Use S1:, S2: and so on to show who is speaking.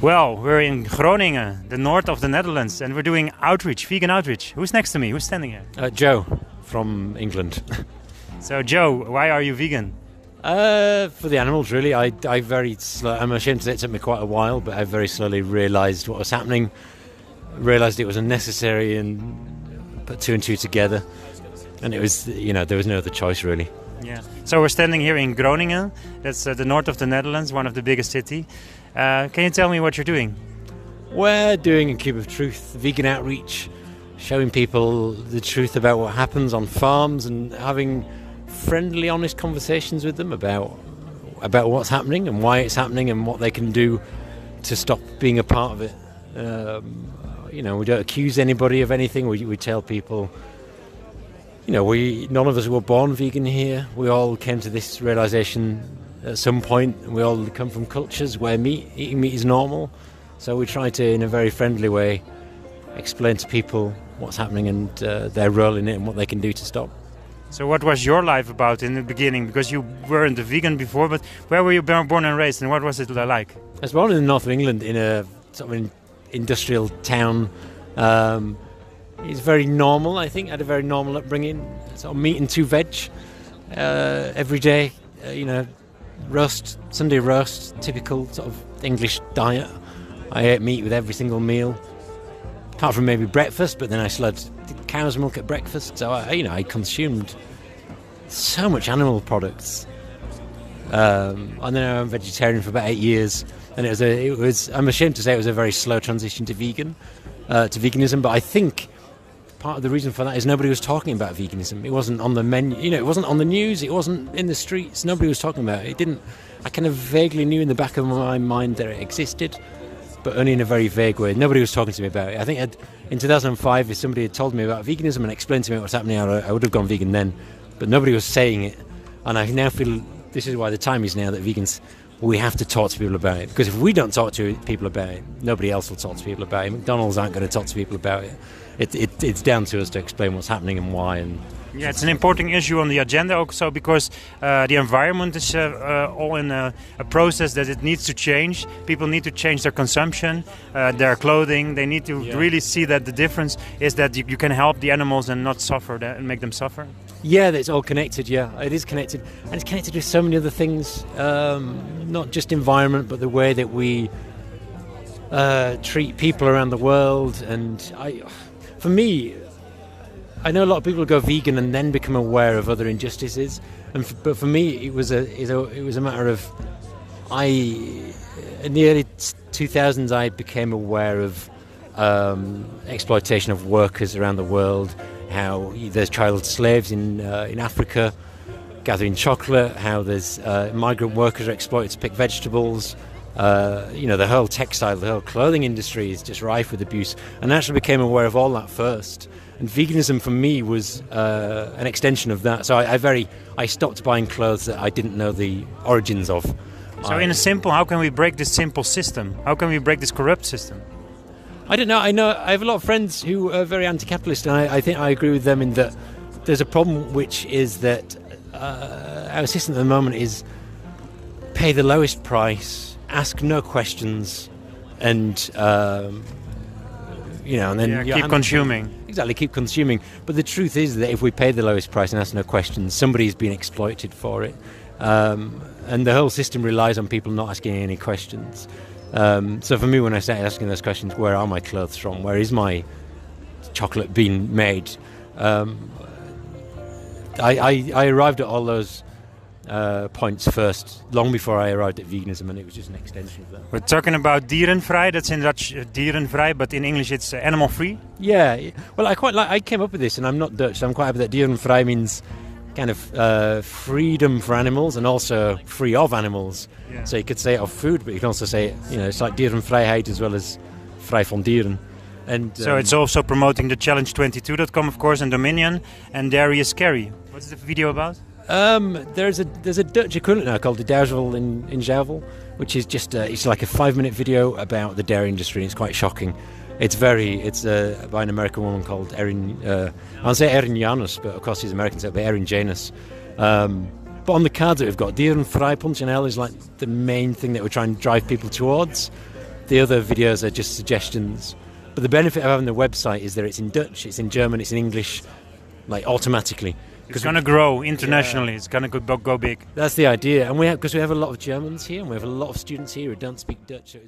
S1: Well, we're in Groningen, the north of the Netherlands, and we're doing outreach, vegan outreach. Who's next to me? Who's standing here?
S2: Joe from England.
S1: So, Joe, why are you vegan?
S2: For the animals, really. I'm ashamed to say it took me quite a while, but I very slowly realised what was happening, realised it was unnecessary, and put two and two together. And it was, there was no other choice, really.
S1: Yeah. So we're standing here in Groningen. That's the north of the Netherlands, one of the biggest cities. Can you tell me what you're doing?
S2: We're doing a Cube of Truth, vegan outreach, showing people the truth about what happens on farms and having friendly, honest conversations with them about what's happening and why it's happening and what they can do to stop being a part of it. We don't accuse anybody of anything. We tell people, none of us were born vegan here. We all came to this realisation at some point. We all come from cultures where eating meat is normal. So we try to, in a very friendly way, explain to people what's happening and their role in it and what they can do to stop.
S1: So what was your life about in the beginning? Because you weren't a vegan before, but where were you born and raised, and what was it like?
S2: I was born in the north of England in a sort of industrial town. It's very normal, I think. I had a very normal upbringing. Sort of meat and two veg every day. Sunday roast, typical sort of English diet. I ate meat with every single meal, apart from maybe breakfast. But then I still had cow's milk at breakfast. So I consumed so much animal products. And then I'm vegetarian for about 8 years, and it was. I'm ashamed to say it was a very slow transition to veganism. But I think part of the reason for that is nobody was talking about veganism. It wasn't on the menu, it wasn't on the news, it wasn't in the streets, nobody was talking about it. I kind of vaguely knew in the back of my mind that it existed, but only in a very vague way. Nobody was talking to me about it. I think in 2005, if somebody had told me about veganism and explained to me what was happening, I would have gone vegan then, but nobody was saying it. And I now feel this is why the time is now that vegans, we have to talk to people about it, because if we don't talk to people about it, nobody else will talk to people about it. McDonald's aren't going to talk to people about it. It's down to us to explain what's happening and why. And
S1: yeah, it's an important issue on the agenda also because the environment is all in a process that it needs to change. People need to change their consumption, their clothing. They need to really see that the difference is that you can help the animals and not suffer and make them suffer.
S2: Yeah, it's all connected, it is connected. And it's connected with so many other things, not just environment, but the way that we treat people around the world. And for me, I know a lot of people go vegan and then become aware of other injustices, but for me, it was a matter of in the early 2000s, I became aware of exploitation of workers around the world, how there's child slaves in Africa gathering chocolate, how there's migrant workers are exploited to pick vegetables. The whole textile, the whole clothing industry is just rife with abuse. And I actually became aware of all that first. And veganism for me was an extension of that. So I stopped buying clothes that I didn't know the origins of.
S1: So how can we break this simple system? How can we break this corrupt system?
S2: I don't know. I have a lot of friends who are very anti-capitalist, and I think I agree with them in that there's a problem, which is that our system at the moment is pay the lowest price, ask no questions, and and then
S1: keep consuming.
S2: Exactly, keep consuming. But the truth is that if we pay the lowest price and ask no questions, somebody's been exploited for it, and the whole system relies on people not asking any questions. So for me, when I started asking those questions, where are my clothes from? Where is my chocolate being made? I arrived at all those points first, long before I arrived at veganism, and it was just an extension of that.
S1: We're talking about Dierenvrij. That's in Dutch Dierenvrij, but in English it's animal free.
S2: Yeah. Well, I came up with this, and I'm not Dutch, so I'm quite happy that Dierenvrij means kind of freedom for animals and also free of animals. Yeah. So you could say it of food, but you can also say it's like Dierenvrijheid as well as vrij van dieren. And
S1: so it's also promoting the challenge22.com, of course, and Dominion, and Dairy is Scary. What's the video about?
S2: There's a Dutch equivalent now called the Duivel in Zouvel, which is just it's like a 5-minute video about the dairy industry, and it's quite shocking. It's by an American woman called Erin. I'll say Erin Janus, but of course she's American, so it'll be Erin Janus. But on the cards that we've got, Dierenvrij.nl is like the main thing that we're trying to drive people towards. The other videos are just suggestions. But the benefit of having the website is that it's in Dutch, it's in German, it's in English, like automatically.
S1: It's going to grow internationally. It's going to go big.
S2: That's the idea. And because we have a lot of Germans here, and we have a lot of students here who don't speak Dutch. So